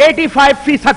85%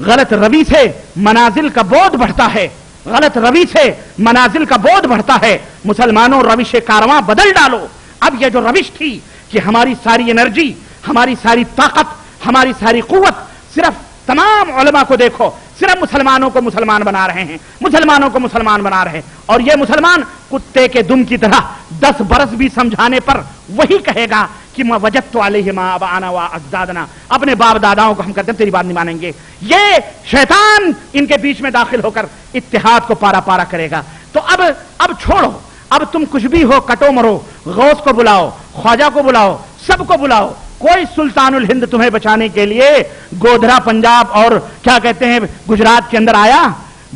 غلط روی سے منازل کا بودھ بڑھتا ہے، غلط روی سے منازل کا بودھ بڑھتا ہے۔ مسلمانوں روش کارواں بدل ڈالو۔ اب یہ جو روش تھی کہ ہماری ساری انرجی، ہماری ساری طاقت، ہماری ساری قوت صرف تمام علماء کو دیکھو، صرف مسلمانوں کو مسلمان بنا رہے ہیں، مسلمانوں کو مسلمان بنا رہے ہیں، اور یہ مسلمان کتے کے دم کی طرح 10 برس بھی سمجھانے پر وہی کہے گا کہ میں وجدت علیہ ما ابانا و اجدادنا، اپنے باپ داداؤں کو ہم کہتے ہیں تیری بات نہیں مانیں گے۔ یہ شیطان ان کے بیچ میں داخل ہو کر اتحاد کو پارا پارا کرے گا۔ تو اب چھوڑو، اب تم کچھ بھی ہو، کٹو مرو، غوث کو بلاؤ، خواجہ کو بلاؤ، سب کو بلاؤ، کوئی سلطان الہند تمہیں بچانے کے لیے گودھرا پنجاب اور کیا کہتے ہیں گجرات کے اندر آیا؟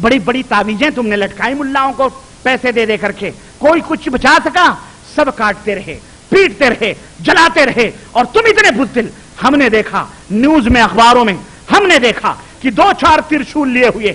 بڑی بڑی تعویذیں تم نے لٹکائی ملاؤں کو پیسے دے دے کر کے، کوئی کچھ بچا سکا؟ سب کاٹتے رہے، پیٹتے رہے، جلاتے رہے، اور تم اتنے بزدل۔ ہم نے دیکھا نیوز میں، اخباروں میں ہم نے دیکھا کہ 2-4 ترشول لیے ہوئے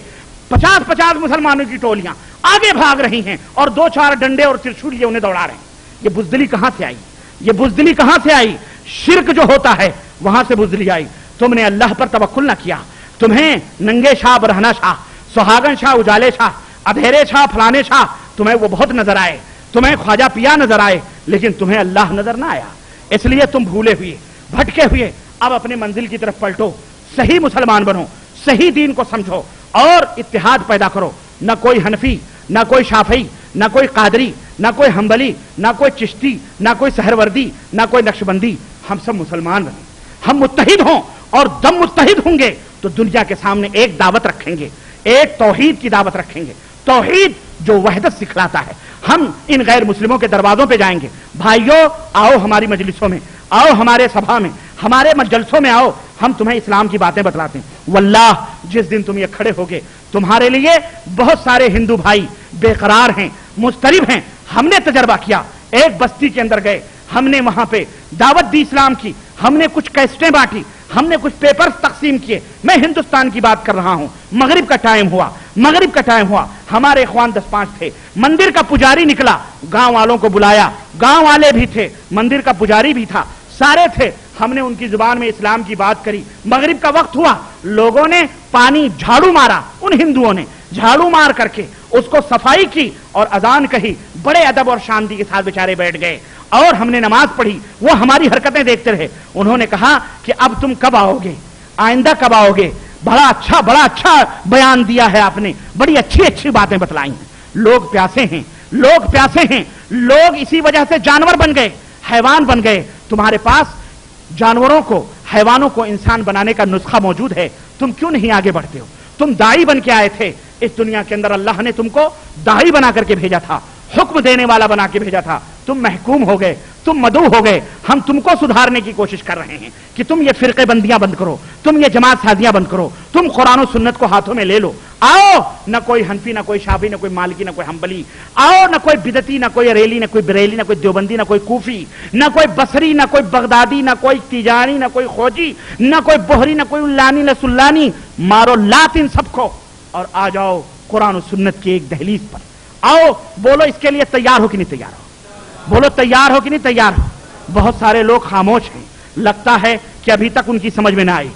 50-50 مسلمانوں کی ٹولیاں آگے بھاگ رہی ہیں، اور 2-4 ڈنڈے اور ترشول لیے انہیں دوڑا رہے ہیں۔ یہ بزدلی کہاں سے آئی؟ یہ بزدلی کہاں سے آئی؟ شرک جو ہوتا ہے وہاں سے بزدلی آئی۔ تم نے اللہ پر توکل نہ کیا، تمہیں ننگے شاہ، برہنہ شاہ، سہاگن شاہ، اجالے شاہ، ادھیرے شاہ، فلانے شاہ تمہیں وہ بہت نظر آئے، تمہیں خواجہ پیا نظر آئے، لیکن تمہیں اللہ نظر نہ آیا، اس لیے تم بھولے ہوئے، بھٹکے ہوئے۔ اب اپنے منزل کی طرف پلٹو، صحیح مسلمان بنو، صحیح دین کو سمجھو اور اتحاد پیدا کرو۔ نہ کوئی حنفی، نہ کوئی شافعی، نہ کوئی قادری، نہ کوئی حنبلی، نہ کوئی چشتی، نہ کوئی سہروردی، نہ کوئی نقشبندی، ہم سب مسلمان بنیں، ہم متحد ہوں، اور دم متحد ہوں گے تو دنیا کے سامنے ایک دعوت رکھیں گے، ایک توحید کی دعوت رکھیں گے، توحید جو وحدت سکھلاتا ہے۔ ہم ان غیر مسلموں کے دروازوں پہ جائیں گے، بھائیوں آؤ ہماری مجلسوں میں، آؤ ہمارے سبھا میں، ہمارے جلسوں میں آؤ، ہم تمہیں اسلام کی باتیں بتلاتے ہیں۔ واللہ جس دن تم یہ کھڑے ہوگے، تمہارے لیے بہت سارے ہندو بھائی بے قرار ہیں، مضطرب ہیں۔ ہم نے تجربہ کیا، ایک بستی کے اندر گئے، ہم نے وہاں پہ دعوت دی اسلام کی، ہم نے کچھ کیسٹیں بانٹی، ہم نے کچھ پیپرز تقسیم کیے۔ میں ہندوستان کی بات کر رہا ہوں، مغرب کا ٹائم ہوا، ہمارے اخوان 10-5 تھے، مندر کا پجاری نکلا، گاؤں والوں کو بلایا، گاؤں والے بھی تھے، مندر کا پجاری بھی تھا، سارے تھے، ہم نے ان کی زبان میں اسلام کی بات کری۔ مغرب کا وقت ہوا، لوگوں نے پانی جھاڑو مارا، ان ہندوؤں نے جھاڑو مار کر کے اس کو صفائی کی اور اذان کہی، بڑے ادب اور شانتی کے ساتھ بیچارے بیٹھ گئے، اور ہم نے نماز پڑھی، وہ ہماری حرکتیں دیکھتے رہے۔ انہوں نے کہا کہ اب تم کب آؤ گے، آئندہ کب آؤ گے؟ بڑا اچھا بیان دیا ہے آپ نے، بڑی اچھی باتیں بتلائی ہیں۔ لوگ پیاسے ہیں، لوگ اسی وجہ سے جانور بن گئے، حیوان بن گئے۔ تمہارے پاس جانوروں کو، حیوانوں کو انسان بنانے کا نسخہ موجود ہے، تم کیوں نہیں آگے بڑھتے ہو؟ تم داعی بن کے آئے تھے اس دنیا کے اندر، اللہ نے تم کو داعی بنا کر کے بھیجا تھا، حکم دینے والا بنا کے بھیجا تھا، تم محکوم ہو گئے، تم مدعو ہو گئے۔ ہم تم کو سدھارنے کی کوشش کر رہے ہیں کہ تم یہ فرقے بندیاں بند کرو، تم یہ جماعت سازیاں بند کرو، تم قرآن و سنت کو ہاتھوں میں لے لو۔ آؤ، نہ کوئی حنفی، نہ کوئی شافعی، نہ کوئی مالکی، نہ کوئی حنبلی، آؤ، نہ کوئی بدعتی، نہ کوئی ریلی، نہ کوئی بریلی، نہ کوئی دیوبندی، نہ کوئی کوفی، نہ کوئی بصری، نہ کوئی بغدادی، نہ کوئی تیجانی، نہ کوئی خوجی، نہ کوئی بہری، نہ کوئی لانی، نہ سلانی، مارو لات ان سب کو، اور آ جاؤ قرآن و سنت کی ایک دہلیز پر۔ آؤ، بولو اس کے لیے تیار ہو کہ نہیں تیار ہو؟ بولو تیار ہو کہ نہیں تیار ہو؟ بہت سارے لوگ خاموش ہیں، لگتا ہے کہ ابھی تک ان کی سمجھ میں نہ آئی۔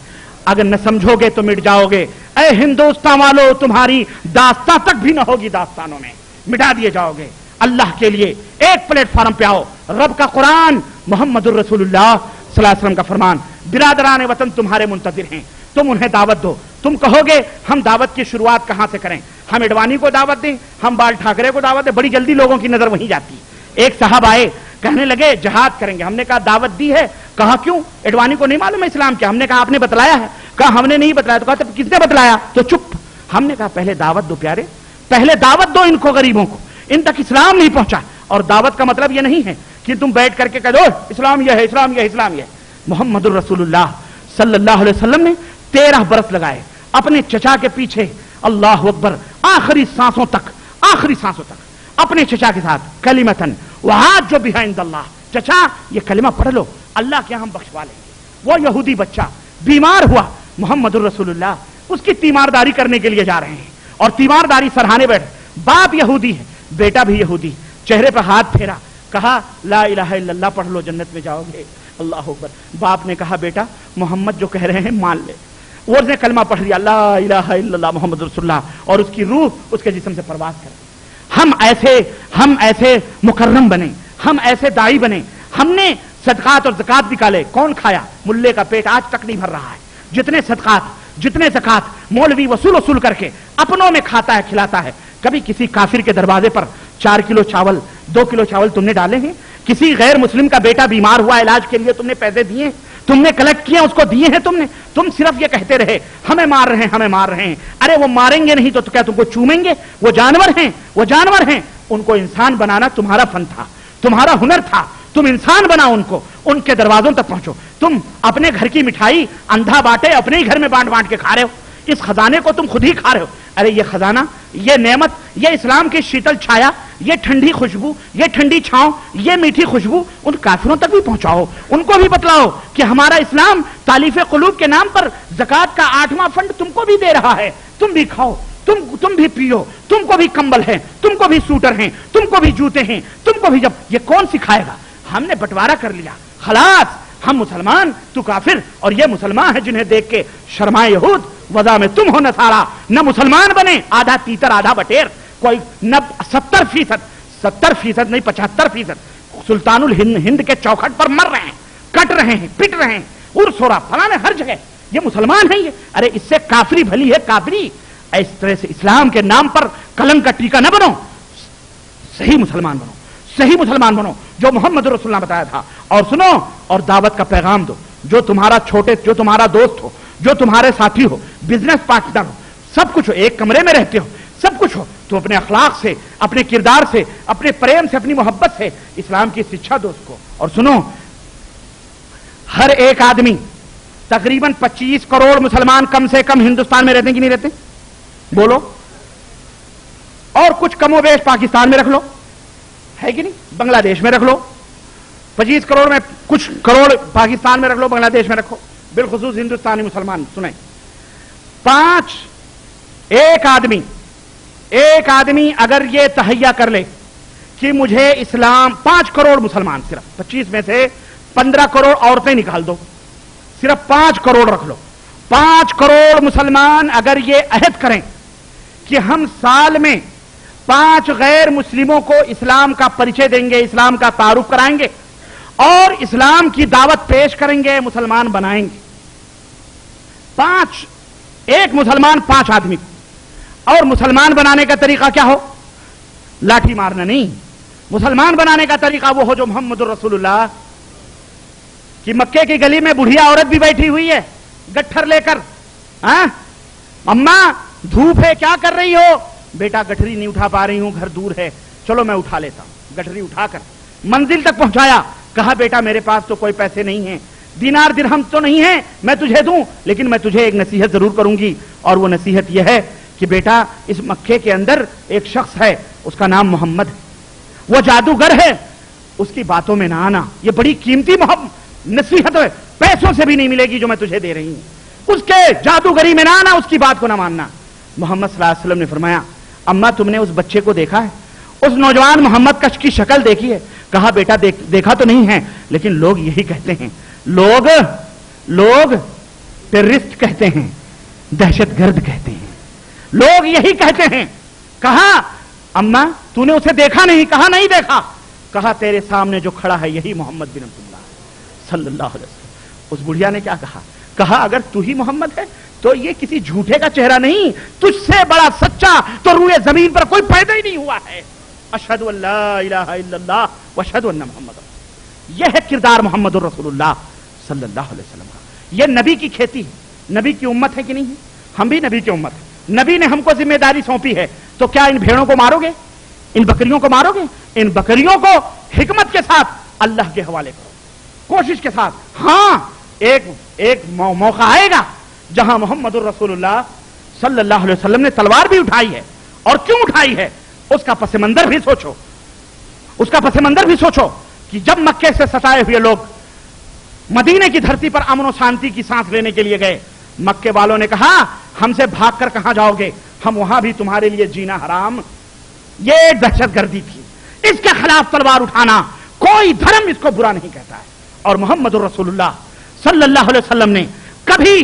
اگر نہ سمجھو گے تو مٹ جاؤ گے۔ اے ہندوستان والو، تمہاری داستان تک بھی نہ ہوگی، داستانوں میں مٹا دیے جاؤ گے۔ اللہ کے لیے ایک پلیٹ فارم پہ آؤ، رب کا قرآن، محمد الرسول اللہ صلی اللہ علیہ وسلم کا فرمان، برادران وطن تمہارے منتظر ہیں، تم انہیں دعوت دو۔ تم کہو گے ہم دعوت کی شروعات کہاں سے کریں؟ ہم اڈوانی کو دعوت دیں، ہم بال ٹھاکرے کو دعوت دیں؟ بڑی جلدی لوگوں کی نظر وہیں جاتی۔ ایک صاحب آئے، کہنے لگے جہاد کریں گے۔ ہم نے کہا دعوت دی ہے؟ کہا کیوں؟ اڈوانی کو نہیں معلوم ہے اسلام کیا؟ ہم نے کہا آپ نے بتلایا ہے؟ کہا ہم نے نہیں بتلایا۔ تو کہا کس نے بتلایا؟ تو چپ۔ ہم نے کہا پہلے دعوت دو پیارے، پہلے دعوت دو ان کو، غریبوں کو، ان تک اسلام نہیں پہنچا۔ اور دعوت کا مطلب یہ نہیں ہے کہ تم بیٹھ کر کے کہہ دو اسلام یہ ہے، اسلام یہ ہے، اسلام یہ ہے۔ محمد الرسول اللہ صلی اللہ علیہ وسلم نے 13 برس لگائے اپنے چچا کے پیچھے، اللہ اکبر، آخری سانسوں تک اپنے چچا کے ساتھ کلمتن وہاں جو بہائند اللہ، چچا یہ کلمہ پڑھ لو، اللہ کے ہم بخشوا لیں گے۔ وہ یہودی بچہ بیمار ہوا، محمد الرسول اللہ اس کی تیمارداری کرنے کے لیے جا رہے ہیں، اور تیمارداری سرہانے بیٹھے، باپ یہودی ہے، بیٹا بھی یہودی، چہرے پر ہاتھ پھیرا، کہا لا الہ الا اللہ پڑھ لو جنت میں جاؤ گے۔ اللہ اکبر۔ باپ نے کہا بیٹا محمد جو کہہ رہے ہیں مان لے، وہ نے کلمہ پڑھ لیا لا الہ الا اللہ محمد رسول اللہ, اور اس کی روح اس کے جسم سے پرواز کر گئی. ہم ایسے مکرم بنے, ہم ایسے داعی بنے. ہم نے صدقات اور زکات نکالے, کون کھایا؟ ملے کا پیٹ آج تک نہیں بھر رہا ہے. جتنے صدقات جتنے زکات مولوی وصول کر کے اپنوں میں کھاتا ہے کھلاتا ہے. کبھی کسی کافر کے دروازے پر 4 کلو چاول 2 کلو چاول تم نے ڈالے ہیں؟ کسی غیر مسلم کا بیٹا بیمار ہوا علاج کے لیے تم نے پیسے دیے ہیں؟ تم نے کلیکٹ کیا اس کو دیے ہیں تم نے؟ تم صرف یہ کہتے رہے ہمیں مار رہے ہیں ہمیں مار رہے ہیں. ارے وہ ماریں گے نہیں تو کیا تم کو چومیں گے؟ وہ جانور ہیں, وہ جانور ہیں. ان کو انسان بنانا تمہارا فن تھا, تمہارا ہنر تھا. تم انسان بناؤ ان کو, ان کے دروازوں تک پہنچو. تم اپنے گھر کی مٹھائی اندھا باٹے اپنے ہی گھر میں بانٹ کے کھا رہے ہو. اس خزانے کو تم خود ہی کھا رہے ہو. ارے یہ خزانہ, یہ نعمت, یہ اسلام کی شیتل چھایا, یہ ٹھنڈی خوشبو, یہ ٹھنڈی چھاؤں, یہ میٹھی خوشبو ان کافروں تک بھی پہنچاؤ. ان کو بھی بتلاؤ کہ ہمارا اسلام تالیف قلوب کے نام پر زکات کا 8واں فنڈ تم کو بھی دے رہا ہے. تم بھی کھاؤ, تم بھی پیو, تم کو بھی کمبل ہے, تم کو بھی سوٹر ہیں, تم کو بھی جوتے ہیں, تم کو بھی. جب یہ کون سکھائے گا؟ ہم نے بٹوارا کر لیا, خلاص ہم مسلمان تو کافر. اور یہ مسلمان ہیں جنہیں دیکھ کے شرمائے یہود, وضع میں تم ہو نصارا. نہ مسلمان بنے, آدھا تیتر آدھا بٹیر. کوئی 70% نہیں 75% سلطان الہند کے چوکھٹ پر مر رہے ہیں, کٹ رہے ہیں, پٹ رہے ہیں, عرس ہو رہا فلاں ہر جگہ. یہ مسلمان ہیں یہ. ارے اس سے کافری بھلی ہے کافری. اس طرح سے اسلام کے نام پر کلنک کا ٹیکا نہ بنو, صحیح مسلمان بنو, صحیح مسلمان بنو جو محمد رسول اللہ بتایا تھا. اور سنو, اور دعوت کا پیغام دو. جو تمہارا دوست ہو, جو تمہارے ساتھی ہو, بزنس پارٹنر ہو, سب کچھ ہو, ایک کمرے میں رہتے ہو, سب کچھ ہو, تو اپنے اخلاق سے, اپنے کردار سے, اپنے پریم سے, اپنی محبت سے اسلام کی شکشا دو اس کو. اور سنو, ہر ایک آدمی تقریباً 25 کروڑ مسلمان کم سے کم ہندوستان میں رہتے ہیں کہ نہیں رہتے؟ بولو. اور کچھ کم و بیش پاکستان میں رکھ لو, ہے کہ نہیں؟ بنگلہ دیش میں رکھ لو. 25 کروڑ میں کچھ کروڑ پاکستان میں رکھ لو, بنگلہ دیش میں رکھو, بالخصوص ہندوستانی مسلمان. سنیں, ایک آدمی اگر یہ تہیا کر لے کہ مجھے اسلام, 5 کروڑ مسلمان, صرف 25 میں سے 15 کروڑ عورتیں نکال دو, صرف 5 کروڑ رکھ لو. 5 کروڑ مسلمان اگر یہ عہد کریں کہ ہم سال میں 5 غیر مسلموں کو اسلام کا پریچے دیں گے, اسلام کا تعارف کرائیں گے اور اسلام کی دعوت پیش کریں گے, مسلمان بنائیں گے. 5 ایک مسلمان 5 آدمی. اور مسلمان بنانے کا طریقہ کیا ہو؟ لاٹھی مارنا نہیں. مسلمان بنانے کا طریقہ وہ ہو جو محمد رسول اللہ کی مکے کی گلی میں بڑھیا عورت بھی بیٹھی ہوئی ہے گٹھر لے کر. اماں دھوپ ہے, کیا کر رہی ہو؟ بیٹا گٹھری نہیں اٹھا پا رہی ہوں, گھر دور ہے, چلو میں اٹھا لیتا ہوں. گٹھری اٹھا کر منزل تک پہنچایا. کہا بیٹا میرے پاس تو کوئی پیسے نہیں ہیں, دینار درہم تو نہیں ہے میں تجھے دوں, لیکن میں تجھے ایک نصیحت ضرور کروں گی. اور وہ نصیحت یہ ہے کہ بیٹا اس مکے کے اندر ایک شخص ہے, اس کا نام محمد ہے, وہ جادوگر ہے, اس کی باتوں میں نہ آنا. یہ بڑی قیمتی نصیحت ہے, پیسوں سے بھی نہیں ملے گی جو میں تجھے دے رہی ہوں. اس کے جادوگری میں نہ آنا, اس کی بات کو نہ ماننا. محمد صلی اللہ علیہ وسلم نے فرمایا, اماں تم نے اس بچے کو دیکھا ہے؟ اس نوجوان محمد کی شکل دیکھی ہے؟ کہا بیٹا دیکھا تو نہیں ہے, لیکن لوگ یہی کہتے ہیں, لوگ ٹیررسٹ کہتے ہیں, دہشت گرد کہتے ہیں, لوگ یہی کہتے ہیں. کہا اماں تو نے اسے دیکھا نہیں؟ کہا نہیں دیکھا. کہا تیرے سامنے جو کھڑا ہے یہی محمد بن عبد اللہ صلی اللہ علیہ وسلم. اس بڑھیا نے کیا کہا؟ کہا اگر تو ہی محمد ہے تو یہ کسی جھوٹے کا چہرہ نہیں, تجھ سے بڑا سچا تو روئے زمین پر کوئی پیدا ہی نہیں ہوا ہے. اشہد ان لا الہ الا اللہ واشہد ان محمد. یہ ہے کردار محمد الرسول اللہ صلی اللہ علیہ وسلم کا. یہ نبی کی کھیتی ہے, نبی کی امت ہے کہ نہیں ہے؟ ہم بھی نبی کی امت ہے. نبی نے ہم کو ذمہ داری سونپی ہے, تو کیا ان بھیڑوں کو مارو گے؟ ان بکریوں کو مارو گے؟ ان بکریوں کو حکمت کے ساتھ اللہ کے حوالے کرو, کوشش کے ساتھ. ہاں ایک موقع آئے گا جہاں محمد الرسول اللہ صلی اللہ علیہ وسلم نے تلوار بھی اٹھائی ہے. اور کیوں اٹھائی ہے اس کا پس منظر بھی سوچو, اس کا پس منظر بھی سوچو کہ جب مکے سے ستائے ہوئے لوگ مدینے کی دھرتی پر امن و شانتی کی سانس لینے کے لیے گئے, مکے والوں نے کہا ہم سے بھاگ کر کہاں جاؤ گے, ہم وہاں بھی تمہارے لیے جینا حرام. یہ ایک دہشت گردی تھی. اس کے خلاف تلوار اٹھانا کوئی دھرم اس کو برا نہیں کہتا ہے. اور محمد الرسول اللہ صلی اللہ علیہ وسلم نے کبھی